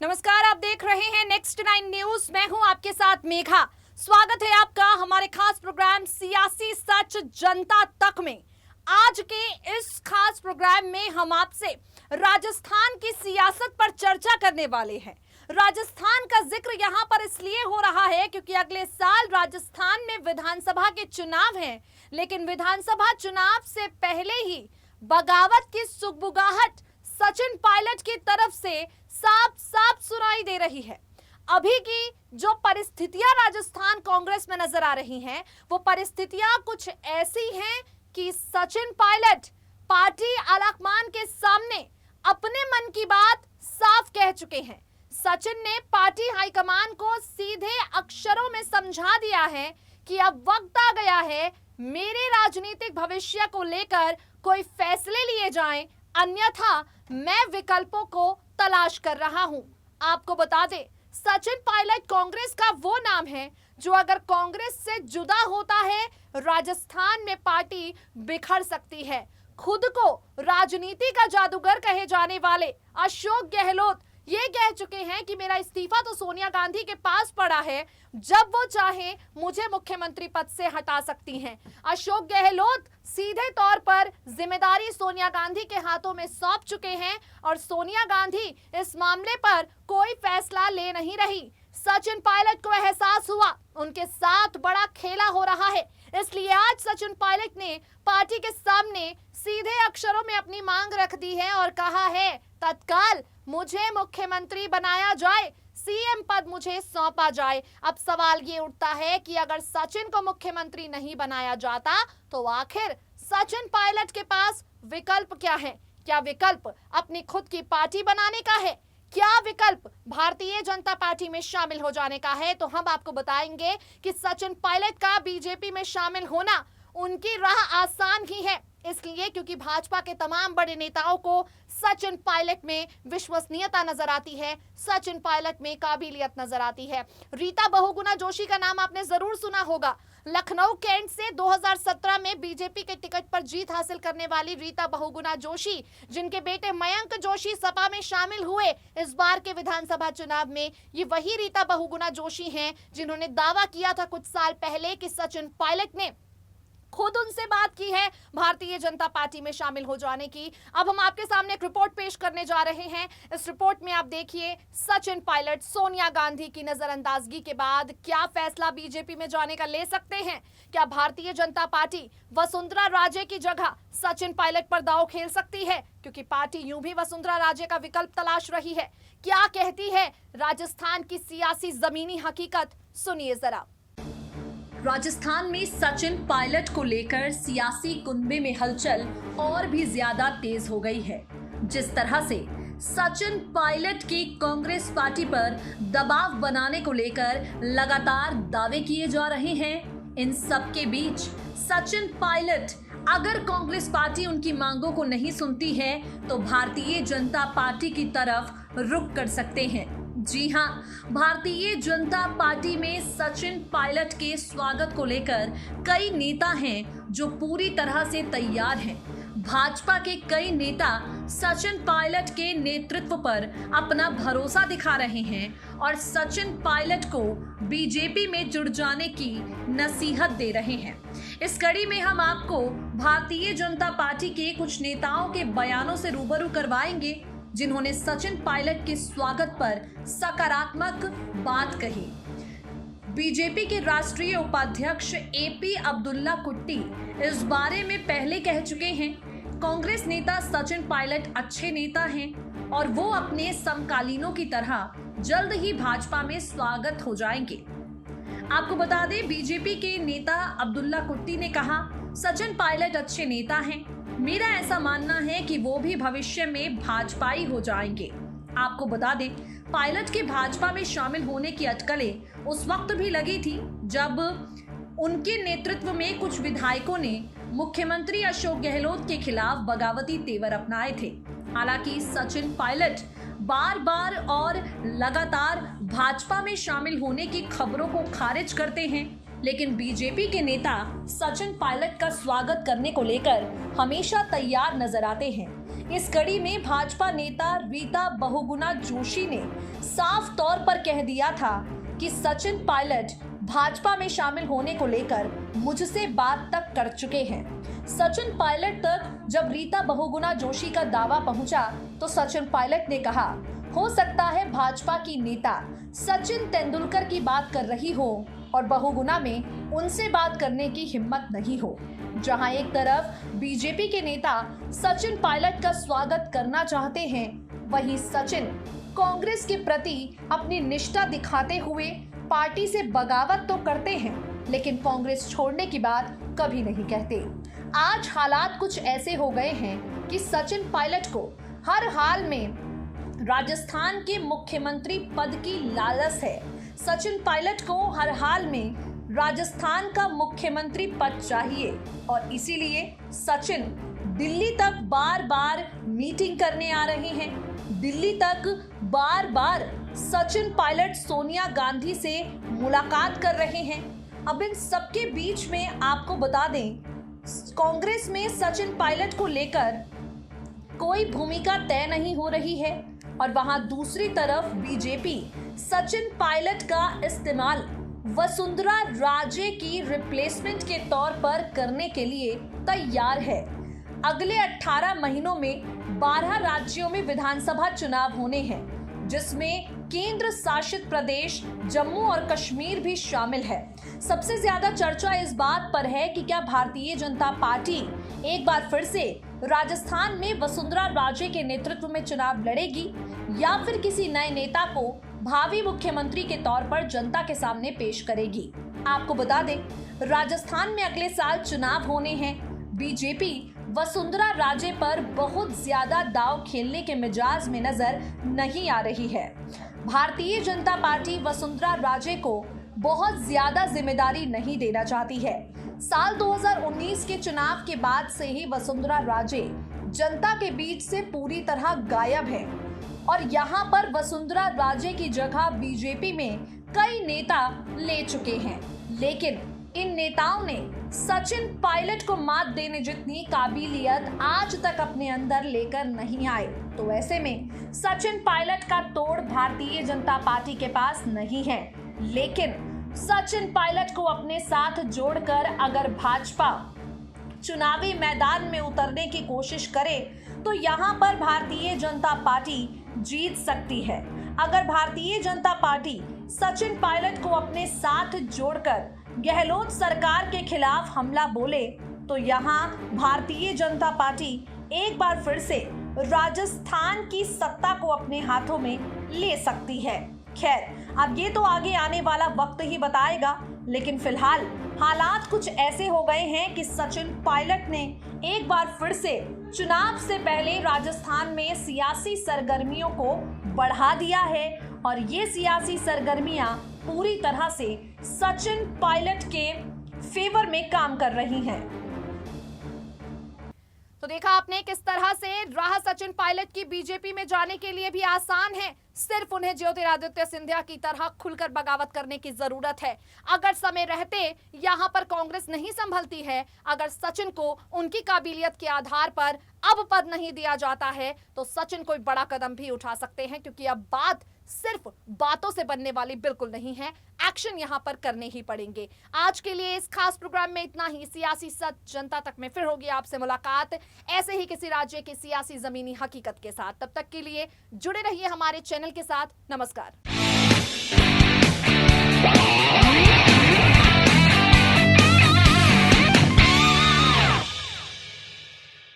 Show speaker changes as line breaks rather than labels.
नमस्कार, आप देख रहे हैं नेक्स्ट 9 न्यूज। मैं हूं आपके साथ मेघा। स्वागत है आपका हमारे खास प्रोग्राम सियासी सच जनता तक में। आज के इस खास प्रोग्राम में हम आपसे राजस्थान की सियासत पर चर्चा करने वाले हैं। राजस्थान का जिक्र यहां पर इसलिए हो रहा है क्योंकि अगले साल राजस्थान में विधानसभा के चुनाव हैं, लेकिन विधानसभा चुनाव से पहले ही बगावत की सुगबुगाहट सचिन पायलट की तरफ से साफ साफ सुनाई दे रही है। अभी की जो परिस्थितियां राजस्थान कांग्रेस में नजर आ रही हैं, वो परिस्थितियां कुछ ऐसी हैं कि सचिन पायलट पार्टी आलाकमान के सामने अपने मन की बात साफ कह चुके हैं। सचिन ने पार्टी हाईकमान को सीधे अक्षरों में समझा दिया है कि अब वक्त आ गया है, मेरे राजनीतिक भविष्य को लेकर कोई फैसले लिए जाएं, अन्यथा मैं विकल्पों को तलाश कर रहा हूं। आपको बता दें, सचिन पायलट कांग्रेस का वो नाम है जो अगर कांग्रेस से जुदा होता है, राजस्थान में पार्टी बिखर सकती है। खुद को राजनीति का जादूगर कहे जाने वाले अशोक गहलोत ये कह चुके हैं कि मेरा इस्तीफा तो सोनिया गांधी के पास पड़ा है, जब वो चाहे मुझे मुख्यमंत्री पद से हटा सकती हैं। अशोक गहलोत सीधे तौर पर जिम्मेदारी सोनिया गांधी के हाथों में सौंप चुके हैं और सोनिया गांधी इस मामले पर कोई फैसला ले नहीं रही। सचिन पायलट को एहसास हुआ उनके साथ बड़ा खेला हो रहा है, इसलिए आज सचिन पायलट ने पार्टी के सामने सीधे अक्षरों में अपनी मांग रख दी है और कहा है तत्काल मुझे मुख्यमंत्री बनाया जाए, सीएम पद मुझे सौंपा जाए। अब सवाल ये उठता है कि अगर सचिन को मुख्यमंत्री नहीं बनाया जाता तो आखिर सचिन पायलट के पास विकल्प क्या है? क्या विकल्प अपनी खुद की पार्टी बनाने का है? क्या विकल्प भारतीय जनता पार्टी में शामिल हो जाने का है? तो हम आपको बताएंगे कि सचिन पायलट का बीजेपी में शामिल होना उनकी राह आसान ही है, इसलिए क्योंकि भाजपा के तमाम बड़े नेताओं को सचिन पायलट में विश्वसनीयता नजर आती है, सचिन पायलट में काबिलियत नजर आती है। रीता बहुगुणा जोशी का नाम आपने जरूर सुना होगा। लखनऊ कैंट से 2017 में बीजेपी के टिकट पर जीत हासिल करने वाली रीता बहुगुणा जोशी, जिनके बेटे मयंक जोशी सपा में शामिल हुए इस बार के विधानसभा चुनाव में, ये वही रीता बहुगुणा जोशी हैं जिन्होंने दावा किया था कुछ साल पहले कि सचिन पायलट ने खुद उनसे बात की है भारतीय जनता पार्टी में शामिल हो जाने की। अब हम आपके सामने एक रिपोर्ट पेश करने जा रहे हैं। इस रिपोर्ट में आप देखिए, सचिन पायलट सोनिया गांधी की नजरअंदाजगी के बाद क्या फैसला बीजेपी में जाने का ले सकते हैं? क्या भारतीय जनता पार्टी वसुंधरा राजे की जगह सचिन पायलट पर दांव खेल सकती है, क्योंकि पार्टी यूं भी वसुंधरा राजे का विकल्प तलाश रही है? क्या कहती है राजस्थान की सियासी जमीनी हकीकत, सुनिए जरा। राजस्थान में सचिन पायलट को लेकर सियासी कुनबे में हलचल और भी ज्यादा तेज हो गई है। जिस तरह से सचिन पायलट की कांग्रेस पार्टी पर दबाव बनाने को लेकर लगातार दावे किए जा रहे हैं, इन सब के बीच सचिन पायलट अगर कांग्रेस पार्टी उनकी मांगों को नहीं सुनती है तो भारतीय जनता पार्टी की तरफ रुख कर सकते हैं। जी हां, भारतीय जनता पार्टी में सचिन पायलट के स्वागत को लेकर कई नेता हैं जो पूरी तरह से तैयार हैं। भाजपा के कई नेता सचिन पायलट के नेतृत्व पर अपना भरोसा दिखा रहे हैं और सचिन पायलट को बीजेपी में जुड़ जाने की नसीहत दे रहे हैं। इस कड़ी में हम आपको भारतीय जनता पार्टी के कुछ नेताओं के बयानों से रूबरू करवाएंगे जिन्होंने सचिन पायलट के स्वागत पर सकारात्मक बात कही। बीजेपी के राष्ट्रीय उपाध्यक्ष एपी अब्दुल्ला कुट्टी इस बारे में पहले कह चुके हैं, कांग्रेस नेता सचिन पायलट अच्छे नेता हैं और वो अपने समकालीनों की तरह जल्द ही भाजपा में स्वागत हो जाएंगे। आपको बता दें, बीजेपी के नेता अब्दुल्ला कुट्टी ने कहा, सचिन पायलट अच्छे नेता हैं, मेरा ऐसा मानना है कि वो भी भविष्य में भाजपाई हो जाएंगे। आपको बता दें, पायलट के भाजपा में शामिल होने की अटकलें उस वक्त भी लगी थी जब उनके नेतृत्व में कुछ विधायकों ने मुख्यमंत्री अशोक गहलोत के खिलाफ बगावती तेवर अपनाए थे। हालांकि सचिन पायलट बार बार और लगातार भाजपा में शामिल होने की खबरों को खारिज करते हैं, लेकिन बीजेपी के नेता सचिन पायलट का स्वागत करने को लेकर हमेशा तैयार नजर आते हैं। इस कड़ी में भाजपा नेता रीता बहुगुणा जोशी ने साफ तौर पर कह दिया था कि सचिन पायलट भाजपा में शामिल होने को लेकर मुझसे बात तक कर चुके हैं। सचिन पायलट तक जब रीता बहुगुणा जोशी का दावा पहुंचा तो सचिन पायलट ने कहा, हो सकता है भाजपा की नेता सचिन तेंदुलकर की बात कर रही हो और बहुगुणा में उनसे बात करने की हिम्मत नहीं हो। जहां एक तरफ बीजेपी के नेता सचिन पायलट का स्वागत करना चाहते हैं, वहीं सचिन कांग्रेस के प्रति अपनी निष्ठा दिखाते हुए पार्टी से बगावत तो करते हैं, लेकिन कांग्रेस छोड़ने की बात कभी नहीं कहते। आज हालात कुछ ऐसे हो गए हैं कि सचिन पायलट को हर हाल में राजस्थान के मुख्यमंत्री पद की लालच है। सचिन पायलट को हर हाल में राजस्थान का मुख्यमंत्री पद चाहिए और इसीलिए सचिन दिल्ली तक बार बार मीटिंग करने आ रहे हैं। दिल्ली तक बार बार सचिन पायलट सोनिया गांधी से मुलाकात कर रहे हैं। अब इन सबके बीच में आपको बता दें, कांग्रेस में सचिन पायलट को लेकर कोई भूमिका तय नहीं हो रही है और वहां दूसरी तरफ बीजेपी सचिन पायलट का इस्तेमाल वसुंधरा राजे की रिप्लेसमेंट के तौर पर करने के लिए तैयार है। अगले 18 महीनों में 12 राज्यों में विधानसभा चुनाव होने हैं, जिसमें केंद्र शासित प्रदेश जम्मू और कश्मीर भी शामिल है। सबसे ज्यादा चर्चा इस बात पर है कि क्या भारतीय जनता पार्टी एक बार फिर से राजस्थान में वसुंधरा राजे के नेतृत्व में चुनाव लड़ेगी या फिर किसी नए नेता को भावी मुख्यमंत्री के तौर पर जनता के सामने पेश करेगी। आपको बता दें, राजस्थान में अगले साल चुनाव होने हैं। बीजेपी वसुंधरा राजे पर बहुत ज्यादा दांव खेलने के मिजाज में नजर नहीं आ रही है। भारतीय जनता पार्टी वसुंधरा राजे को बहुत ज्यादा जिम्मेदारी नहीं देना चाहती है। साल 2019 के चुनाव के बाद से ही वसुंधरा राजे जनता के बीच से पूरी तरह गायब है और यहाँ पर वसुंधरा राजे की जगह बीजेपी में कई नेता ले चुके हैं, लेकिन इन नेताओं ने सचिन पायलट को मात देने जितनी काबिलियत आज तक अपने अंदर लेकर नहीं आए। तो ऐसे में सचिन पायलट का तोड़ भारतीय जनता पार्टी के पास नहीं है, लेकिन सचिन पायलट को अपने साथ जोड़कर अगर भाजपा चुनावी मैदान में उतरने की कोशिश करे तो यहाँ पर भारतीय जनता पार्टी जीत सकती है। अगर भारतीय जनता पार्टी सचिन पायलट को अपने साथ जोड़कर गहलोत सरकार के खिलाफ हमला बोले तो यहाँ भारतीय जनता पार्टी एक बार फिर से राजस्थान की सत्ता को अपने हाथों में ले सकती है। खैर, अब ये तो आगे आने वाला वक्त ही बताएगा, लेकिन फिलहाल हालात कुछ ऐसे हो गए हैं कि सचिन पायलट ने एक बार फिर से चुनाव से पहले राजस्थान में सियासी सरगर्मियों को बढ़ा दिया है और ये सियासी सरगर्मियां पूरी तरह से सचिन पायलट के फेवर में काम कर रही हैं। तो देखा आपने किस तरह से राह सचिन पायलट की बीजेपी में जाने के लिए भी आसान है। सिर्फ उन्हें ज्योतिरादित्य सिंधिया की तरह खुलकर बगावत करने की जरूरत है। अगर समय रहते यहाँ पर कांग्रेस नहीं संभलती है, अगर सचिन को उनकी काबिलियत के आधार पर अब पद नहीं दिया जाता है तो सचिन कोई बड़ा कदम भी उठा सकते हैं, क्योंकि अब बात सिर्फ बातों से बनने वाली बिल्कुल नहीं है, एक्शन यहाँ पर करने ही पड़ेंगे। आज के लिए इस खास प्रोग्राम में इतना ही। सियासी सच जनता तक में फिर होगी आपसे मुलाकात ऐसे ही किसी राज्य की सियासी जमीनी हकीकत के साथ। तब तक के लिए जुड़े रहिए हमारे चैनल के साथ। नमस्कार।